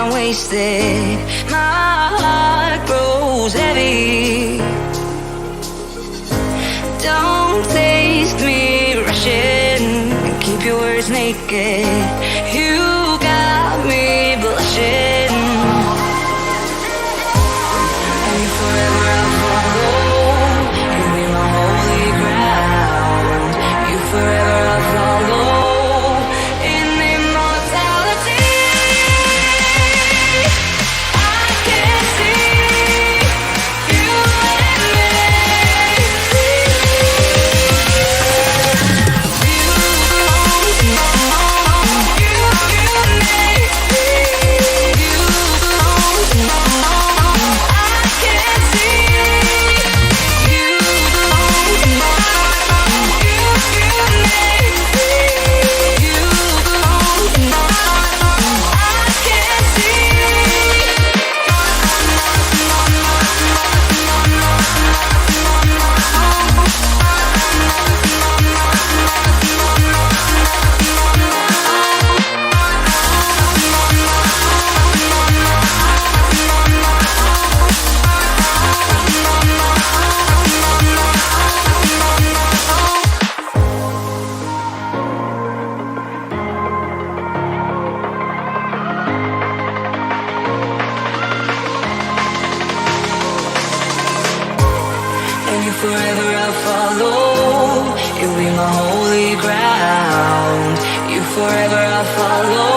I'm wasted. My heart grows heavy. Don't taste me rushing, keep your words naked. You got me blushing. And you forever I'll follow. You be my holy ground. You forever I'll follow. In immortality, I can see you and me. Forever I'll follow. You'll be my holy ground. You forever I'll follow.